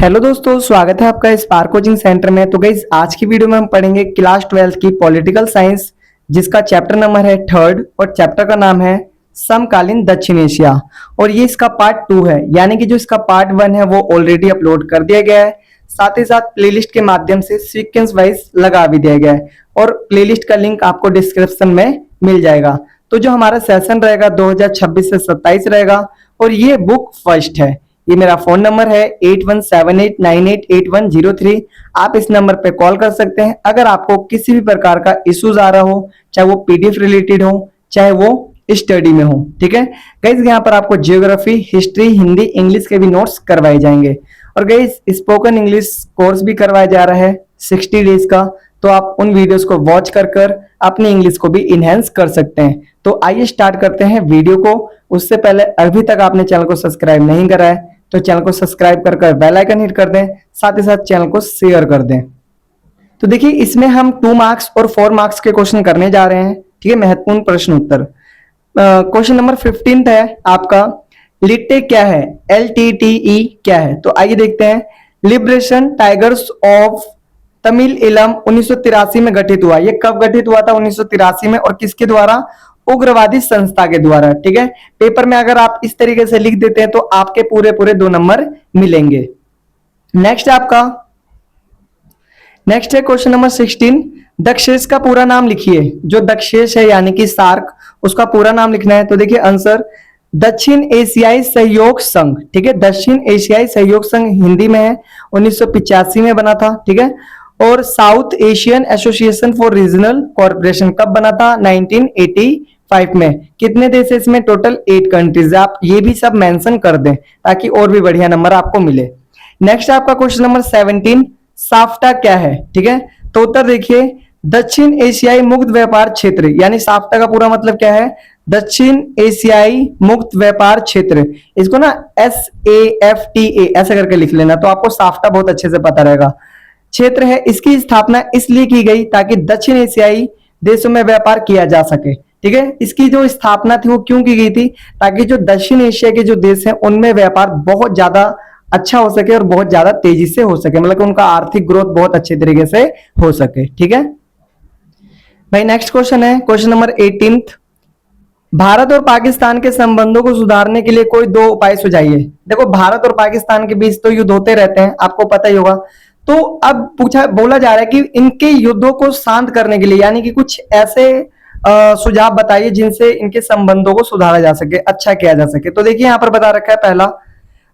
Hello दोस्तों, स्वागत है आपका स्पार्क कोचिंग सेंटर में। तो गाइस, आज की वीडियो में हम पढ़ेंगे क्लास 12 की पॉलिटिकल साइंस, जिसका चैप्टर नंबर है 3rd और चैप्टर का नाम है समकालीन दक्षिण एशिया। और ये इसका पार्ट 2 है, यानी कि जो इसका पार्ट 1 है वो ऑलरेडी अपलोड कर दिया गया है। साथ ही साथ प्लेलिस्ट के माध्यम से सीक्वेंस वाइज लगा भी दिया गया है और प्लेलिस्ट का लिंक आपको डिस्क्रिप्शन में मिल जाएगा। तो जो हमारा सेशन रहेगा 2026 से 27 रहेगा और ये बुक फर्स्ट है। ये मेरा फोन नंबर है 8178988103। आप इस नंबर पे कॉल कर सकते हैं अगर आपको किसी भी प्रकार का इश्यूज आ रहा हो, चाहे वो पीडीएफ रिलेटेड हो, चाहे वो स्टडी में हो। ठीक है गाइस, यहाँ पर आपको जियोग्राफी, हिस्ट्री, हिंदी, इंग्लिश के भी नोट्स करवाए जाएंगे। और गाइस, स्पोकन इंग्लिश कोर्स भी करवाया जा रहा है 60 डेज का। तो आप उन वीडियोस को वॉच कर अपनी इंग्लिश को भी इनहेंस कर सकते हैं। तो आइए स्टार्ट करते हैं वीडियो को। उससे पहले अभी तक आपने चैनल को सब्सक्राइब नहीं करा है तो चैनल को सब्सक्राइब कर बेल आइकन हिट कर दें, साथ ही साथ चैनल को शेयर कर दें। तो देखिए, इसमें हम 2 मार्क्स और 4 मार्क्स के क्वेश्चन करने जा रहे हैं। ठीक है, महत्वपूर्ण प्रश्न उत्तर। क्वेश्चन नंबर 15 है आपका, लिट्टे क्या है, LTTE क्या है। तो आइए देखते हैं। लिबरेशन टाइगर्स ऑफ तमिल इलम 1983 में गठित हुआ। ये कब गठित हुआ था? 1983 में। और किसके द्वारा? उग्रवादी संस्था के द्वारा। ठीक है, पेपर में अगर आप इस तरीके से लिख देते हैं तो आपके पूरे 2 नंबर मिलेंगे। नेक्स्ट है क्वेश्चन नंबर 16। दक्षेश का पूरा नाम लिखिए। जो दक्षेश है यानी कि सार्क, उसका पूरा नाम लिखना है। तो देखिए आंसर, दक्षिण एशियाई सहयोग संघ। ठीक है, दक्षिण एशियाई सहयोग संघ हिंदी में है, 1985 में बना था। ठीक है, और south Asian association for regional corporation कब बना था? 1985 में। कितने देश है इसमें? Total 8 countries. आप ये भी सब मेंशन कर दें ताकि और भी बढ़िया नंबर आपको मिले। नेक्स्ट आपका क्वेश्चन नंबर 17, साफ्टा क्या है? ठीक है, तो उत्तर देखिए, दक्षिण एशियाई मुक्त व्यापार क्षेत्र, यानी साफ्टा का पूरा मतलब क्या है? दक्षिण एशियाई मुक्त व्यापार क्षेत्र। इसको ना SAFTA ऐसा करके लिख लेना, तो आपको साफ्टा बहुत अच्छे से पता रहेगा। क्षेत्र है, इसकी स्थापना इसलिए की गई ताकि दक्षिण एशियाई देशों में व्यापार किया जा सके। ठीक है, इसकी जो स्थापना थी वो क्यों की गई थी? ताकि जो दक्षिण एशिया के जो देश हैं उनमें व्यापार बहुत ज्यादा अच्छा हो सके और बहुत ज्यादा तेजी से हो सके, मतलब उनका आर्थिक ग्रोथ बहुत अच्छे तरीके से हो सके। ठीक है भाई, नेक्स्ट क्वेश्चन है क्वेश्चन नंबर 18। भारत और पाकिस्तान के संबंधों को सुधारने के लिए कोई 2 उपाय सुझाइए। देखो, भारत और पाकिस्तान के बीच तो युद्ध होते रहते हैं, आपको पता ही होगा। तो अब बोला जा रहा है कि इनके युद्धों को शांत करने के लिए, यानी कि कुछ ऐसे सुझाव बताइए जिनसे इनके संबंधों को सुधारा जा सके, अच्छा किया जा सके। तो देखिए, यहाँ पर बता रखा है, पहला,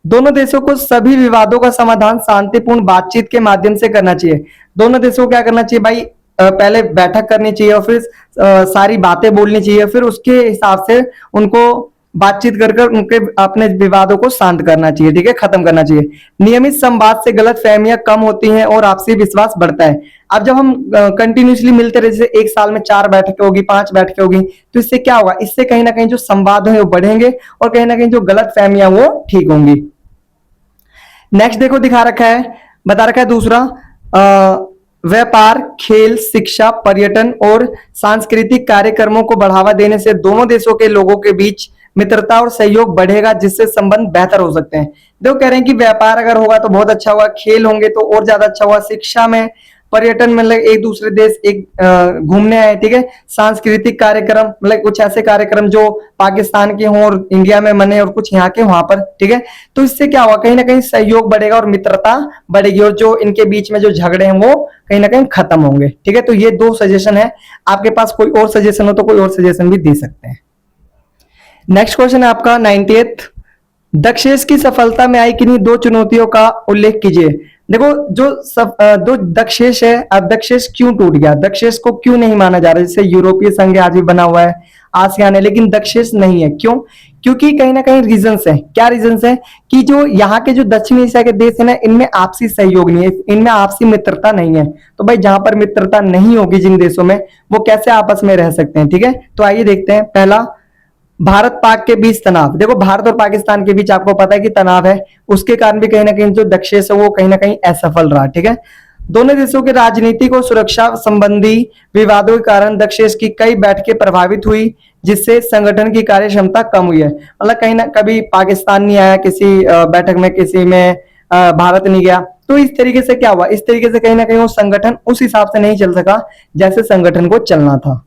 दोनों देशों को सभी विवादों का समाधान शांतिपूर्ण बातचीत के माध्यम से करना चाहिए। दोनों देशों को क्या करना चाहिए भाई? पहले बैठक करनी चाहिए और फिर सारी बातें बोलनी चाहिए, फिर उसके हिसाब से उनको बातचीत कर उनके अपने विवादों को शांत करना चाहिए। ठीक है, खत्म करना चाहिए। नियमित संवाद से गलत फहमियां कम होती हैं और आपसी विश्वास बढ़ता है। अब जब हम कंटिन्यूसली मिलते रहे, जैसे एक साल में 4 बैठकें होगी, 5 बैठकें होगी, तो इससे क्या होगा? इससे कहीं ना कहीं जो संवाद है वो बढ़ेंगे और कहीं ना कहीं जो गलत फहमियां वो ठीक होंगी। नेक्स्ट देखो, बता रखा है दूसरा, व्यापार, खेल, शिक्षा, पर्यटन और सांस्कृतिक कार्यक्रमों को बढ़ावा देने से दोनों देशों के लोगों के बीच मित्रता और सहयोग बढ़ेगा, जिससे संबंध बेहतर हो सकते हैं। देखो, कह रहे हैं कि व्यापार अगर होगा तो बहुत अच्छा होगा, खेल होंगे तो और ज्यादा अच्छा होगा, शिक्षा में, पर्यटन मतलब एक दूसरे देश एक घूमने आए। ठीक है, सांस्कृतिक कार्यक्रम मतलब कुछ ऐसे कार्यक्रम जो पाकिस्तान के हों और इंडिया में मने और कुछ यहाँ के वहां पर। ठीक है, तो इससे क्या होगा? कहीं ना कहीं सहयोग बढ़ेगा और मित्रता बढ़ेगी और जो इनके बीच में जो झगड़े हैं वो कहीं ना कहीं खत्म होंगे। ठीक है, तो ये 2 सजेशन है। आपके पास कोई और सजेशन हो तो कोई और सजेशन भी दे सकते हैं। नेक्स्ट क्वेश्चन है आपका 98। दक्षेश की सफलता में आई किन्हीं 2 चुनौतियों का उल्लेख कीजिए। देखो, जो दक्षेश है, अब दक्षेश क्यों टूट गया? दक्षेश को क्यों नहीं माना जा रहा? जैसे यूरोपीय संघ आज भी बना हुआ है, आसियान है, लेकिन दक्षेश नहीं है। क्यों? क्योंकि कहीं ना कहीं रीजंस है। क्या रीजंस है? कि जो यहाँ के जो दक्षिण एशिया के देश है ना, इनमें आपसी सहयोग नहीं है, इनमें आपसी मित्रता नहीं है। तो भाई, जहां पर मित्रता नहीं होगी जिन देशों में, वो कैसे आपस में रह सकते हैं? ठीक है, तो आइए देखते हैं। पहला, भारत पाक के बीच तनाव। देखो, भारत और पाकिस्तान के बीच आपको पता है कि तनाव है, उसके कारण भी कहीं ना कहीं जो दक्षेश है वो कहीं ना कहीं असफल रहा। ठीक है, दोनों देशों के राजनीतिक और सुरक्षा संबंधी विवादों के कारण दक्षेश की कई बैठकें प्रभावित हुई, जिससे संगठन की कार्य क्षमता कम हुई है। मतलब कहीं ना कभी पाकिस्तान नहीं आया किसी बैठक में, किसी में भारत नहीं गया। तो इस तरीके से क्या हुआ, इस तरीके से कहीं ना कहीं वो संगठन उस हिसाब से नहीं चल सका जैसे संगठन को चलना था,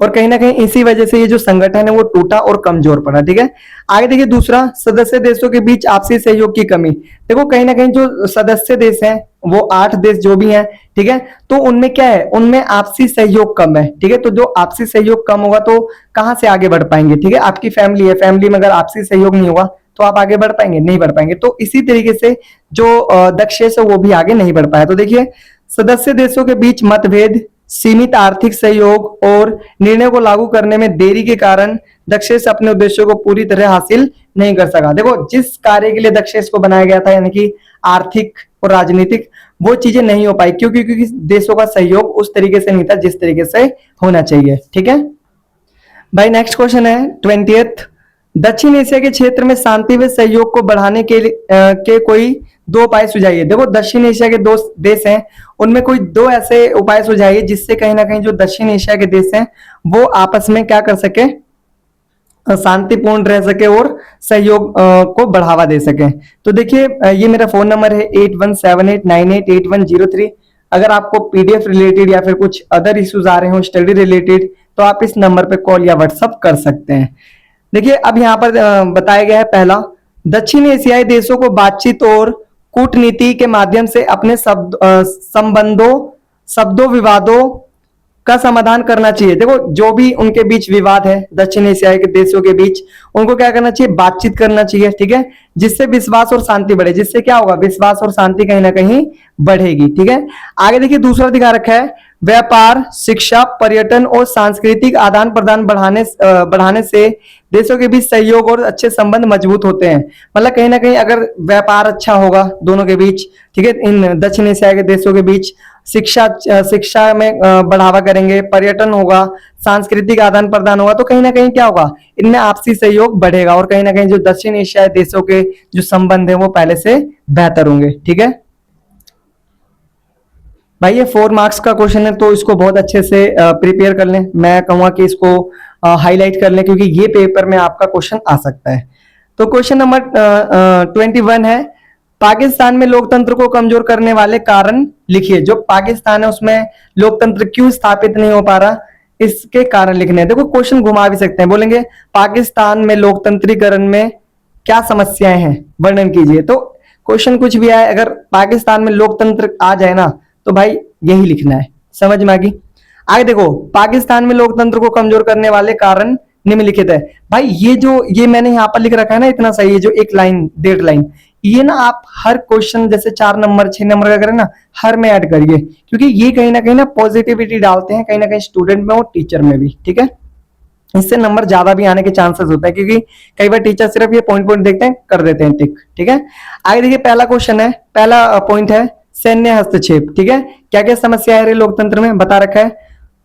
और कहीं ना कहीं इसी वजह से ये जो संगठन है वो टूटा और कमजोर पड़ा। ठीक है, आगे देखिए दूसरा, सदस्य देशों के बीच आपसी सहयोग की कमी। देखो कहीं ना कहीं जो सदस्य देश हैं वो 8 देश जो भी हैं, ठीक है, तो उनमें क्या है, उनमें आपसी सहयोग कम है। ठीक है, तो जो आपसी सहयोग कम होगा तो कहां से आगे बढ़ पाएंगे। ठीक है, आपकी फैमिली है, फैमिली में अगर आपसी सहयोग नहीं होगा तो आप आगे बढ़ पाएंगे, नहीं बढ़ पाएंगे। तो इसी तरीके से जो दक्ष है वो भी आगे नहीं बढ़ पाया। तो देखिए सदस्य देशों के बीच मतभेद, सीमित आर्थिक सहयोग और निर्णय को लागू करने में देरी के कारण दक्षेश अपने उद्देश्यों को पूरी तरह हासिल नहीं कर सका। देखो जिस कार्य के लिए दक्षेश को बनाया गया था, यानी कि आर्थिक और राजनीतिक, वो चीजें नहीं हो पाई क्योंकि देशों का सहयोग उस तरीके से नहीं था जिस तरीके से होना चाहिए। ठीक है भाई, नेक्स्ट क्वेश्चन है 20th। दक्षिण एशिया के क्षेत्र में शांति व सहयोग को बढ़ाने के कोई 2 उपाय सुझाइए। देखो दक्षिण एशिया के 2 देश हैं, उनमें कोई 2 ऐसे उपाय सुझाइए जिससे कहीं ना कहीं जो दक्षिण एशिया के देश हैं वो आपस में क्या कर सके, शांतिपूर्ण रह सके और सहयोग को बढ़ावा दे सके। तो देखिए ये मेरा फोन नंबर है 8178988103। अगर आपको पीडीएफ रिलेटेड या फिर कुछ अदर इश्यूज आ रहे हो स्टडी रिलेटेड तो आप इस नंबर पे कॉल या व्हाट्सअप कर सकते हैं। देखिए अब यहाँ पर बताया गया है, पहला, दक्षिण एशियाई देशों को बातचीत और कूटनीति के माध्यम से अपने शब्दों विवादों का समाधान करना चाहिए। देखो जो भी उनके बीच विवाद है दक्षिण एशिया के देशों के बीच, उनको क्या करना चाहिए, बातचीत करना चाहिए। ठीक है, जिससे विश्वास और शांति बढ़े, जिससे क्या होगा, विश्वास और शांति कहीं ना कहीं बढ़ेगी। ठीक है, आगे देखिए दूसरा दिखा रखा है, व्यापार, शिक्षा, पर्यटन और सांस्कृतिक आदान प्रदान बढ़ाने से देशों के बीच सहयोग और अच्छे संबंध मजबूत होते हैं। मतलब कहीं ना कहीं अगर व्यापार अच्छा होगा दोनों के बीच, ठीक है, इन दक्षिण एशिया के देशों के बीच, शिक्षा में बढ़ावा करेंगे, पर्यटन होगा, सांस्कृतिक आदान प्रदान होगा, तो कहीं ना कहीं क्या होगा, इनमें आपसी सहयोग बढ़ेगा और कहीं ना कहीं जो दक्षिण एशियाई देशों के जो संबंध है वो पहले से बेहतर होंगे। ठीक है भाई, ये 4 मार्क्स का क्वेश्चन है तो इसको बहुत अच्छे से प्रिपेयर कर लें। मैं कहूंगा कि इसको हाईलाइट कर लें क्योंकि ये पेपर में आपका क्वेश्चन आ सकता है। तो क्वेश्चन नंबर 21 है, पाकिस्तान में लोकतंत्र को कमजोर करने वाले कारण लिखिए। जो पाकिस्तान है उसमें लोकतंत्र क्यों स्थापित नहीं हो पा रहा, इसके कारण लिखने हैं। देखो क्वेश्चन घुमा भी सकते हैं, बोलेंगे पाकिस्तान में लोकतंत्रीकरण में क्या समस्याएं हैं, वर्णन कीजिए। तो क्वेश्चन कुछ भी आए, अगर पाकिस्तान में लोकतंत्र आ जाए ना तो भाई यही लिखना है। समझ में आ गई। आगे देखो, पाकिस्तान में लोकतंत्र को कमजोर करने वाले कारण निम्नलिखित है। भाई ये मैंने यहाँ पर लिख रखा है ना, इतना सही है, जो 1 लाइन 1.5 लाइन, ये ना आप हर क्वेश्चन जैसे 4 नंबर 6 नंबर का करें ना, हर में ऐड करिए क्योंकि ये कहीं ना कहीं ना पॉजिटिविटी डालते हैं कहीं ना कहीं स्टूडेंट में और टीचर में भी। ठीक है, इससे नंबर ज्यादा भी आने के चांसेस होते हैं क्योंकि कई बार टीचर सिर्फ ये पॉइंट देखते हैं, कर देते हैं टिक। ठीक है, आगे देखिए पहला क्वेश्चन है, पहला पॉइंट है सैन्य हस्तक्षेप। ठीक है, क्या क्या समस्या है लोकतंत्र में बता रखा है।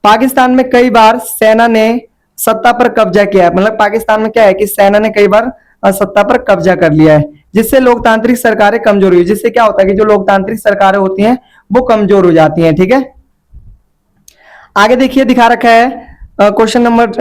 पाकिस्तान में कई बार सेना ने सत्ता पर कब्जा किया है। मतलब पाकिस्तान में क्या है कि सेना ने कई बार सत्ता पर कब्जा कर लिया है, जिससे लोकतांत्रिक सरकारें कमजोर हुई। जिससे क्या होता है कि जो लोकतांत्रिक सरकारें होती हैं वो कमजोर हो जाती हैं। ठीक है, आगे देखिए दिखा रखा है क्वेश्चन नंबर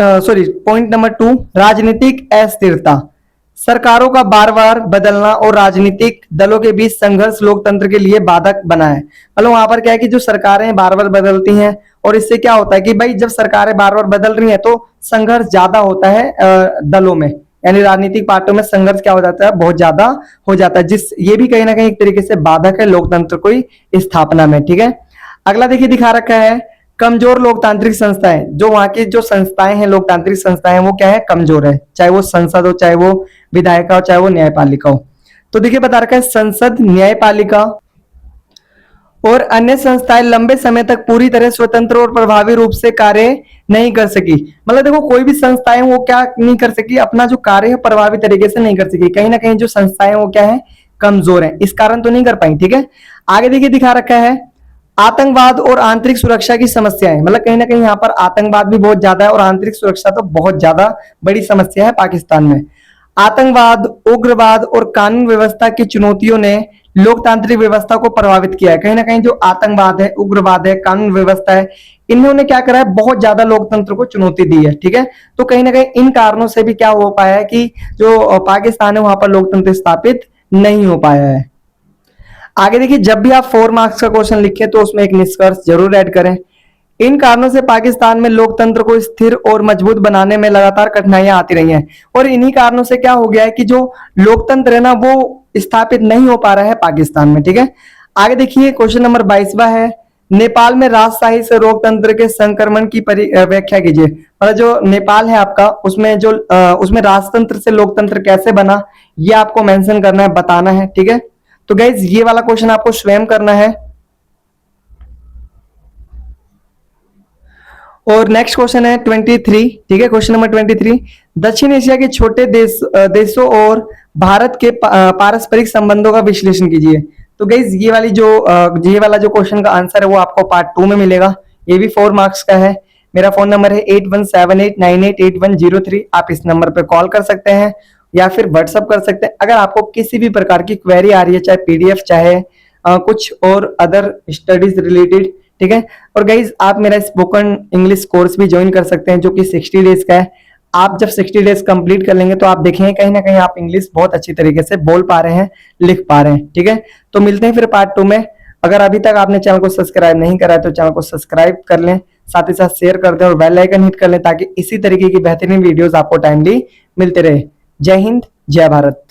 पॉइंट नंबर 2, राजनीतिक अस्थिरता। सरकारों का बार बार बदलना और राजनीतिक दलों के बीच संघर्ष लोकतंत्र के लिए बाधक बना है। मतलब वहां पर क्या है कि जो सरकारें बार बार बदलती हैं और इससे क्या होता है कि भाई जब सरकारें बार बार बदल रही हैं तो संघर्ष ज्यादा होता है दलों में, यानी राजनीतिक पार्टियों में संघर्ष क्या हो जाता है, बहुत ज्यादा हो जाता है, जिस ये भी कहीं ना कहीं एक तरीके से बाधक है लोकतंत्र की स्थापना में। ठीक है, अगला देखिए दिखा रखा है कमजोर लोकतांत्रिक संस्थाएं। जो वहां की जो संस्थाएं हैं लोकतांत्रिक संस्थाएं वो क्या है, कमजोर है, चाहे वो संसद हो, चाहे वो विधायिका हो, चाहे वो न्यायपालिका हो। तो देखिए बता रखा है संसद, न्यायपालिका और अन्य संस्थाएं लंबे समय तक पूरी तरह स्वतंत्र और प्रभावी रूप से कार्य नहीं कर सकी। मतलब देखो कोई भी संस्थाएं वो क्या नहीं कर सकी, अपना जो कार्य है प्रभावी तरीके से नहीं कर सकी। कहीं ना कहीं जो संस्थाएं वो क्या है, कमजोर है, इस कारण तो नहीं कर पाई। ठीक है, आगे देखिए दिखा रखा है आतंकवाद और आंतरिक सुरक्षा की समस्याएं। मतलब कहीं ना कहीं यहाँ पर आतंकवाद भी बहुत ज्यादा है और आंतरिक सुरक्षा तो बहुत ज्यादा बड़ी समस्या है पाकिस्तान में। आतंकवाद, उग्रवाद और कानून व्यवस्था की चुनौतियों ने लोकतांत्रिक व्यवस्था को प्रभावित किया है। कहीं ना कहीं जो आतंकवाद है, उग्रवाद है, कानून व्यवस्था है, इन्होंने क्या करा है, बहुत ज्यादा लोकतंत्र को चुनौती दी है। ठीक है, तो कहीं ना कहीं इन कारणों से भी क्या हो पाया है कि जो पाकिस्तान है वहां पर लोकतंत्र स्थापित नहीं हो पाया है। आगे देखिए, जब भी आप 4 मार्क्स का क्वेश्चन लिखें तो उसमें एक निष्कर्ष जरूर ऐड करें। इन कारणों से पाकिस्तान में लोकतंत्र को स्थिर और मजबूत बनाने में लगातार कठिनाइयां आती रही हैं, और इन्हीं कारणों से क्या हो गया है कि जो लोकतंत्र है ना वो स्थापित नहीं हो पा रहा है पाकिस्तान में। ठीक है, आगे देखिए क्वेश्चन नंबर 22वां है, नेपाल में राजशाही से लोकतंत्र के संक्रमण की व्याख्या कीजिए। मतलब जो नेपाल है आपका, उसमें राजतंत्र से लोकतंत्र कैसे बना, ये आपको मेंशन करना है, बताना है। ठीक है, तो गाइज ये वाला क्वेश्चन आपको स्वयं करना है। और नेक्स्ट क्वेश्चन है 23। ठीक है, क्वेश्चन नंबर 23, दक्षिण एशिया के छोटे देशों और भारत के पारस्परिक संबंधों का विश्लेषण कीजिए। तो गाइज ये वाला जो क्वेश्चन का आंसर है वो आपको पार्ट 2 में मिलेगा। ये भी 4 मार्क्स का है। मेरा फोन नंबर है 8178988103। आप इस नंबर पे कॉल कर सकते हैं या फिर व्हाट्सअप कर सकते हैं अगर आपको किसी भी प्रकार की क्वेरी आ रही है, चाहे पीडीएफ, चाहे कुछ और अदर स्टडीज रिलेटेड। ठीक है, और गाइज आप मेरा स्पोकन इंग्लिश कोर्स भी ज्वाइन कर सकते हैं जो कि 60 डेज का है। आप जब 60 डेज कंप्लीट कर लेंगे तो आप देखेंगे कहीं ना कहीं आप इंग्लिश बहुत अच्छी तरीके से बोल पा रहे हैं, लिख पा रहे हैं। ठीक है, तो मिलते हैं फिर पार्ट 2 में। अगर अभी तक आपने चैनल को सब्सक्राइब नहीं करा है तो चैनल को सब्सक्राइब कर लें, साथ ही साथ शेयर कर दें और बेल आइकन हिट कर लें ताकि इसी तरीके की बेहतरीन वीडियोस आपको टाइमली मिलते रहे। जय हिंद, जय भारत।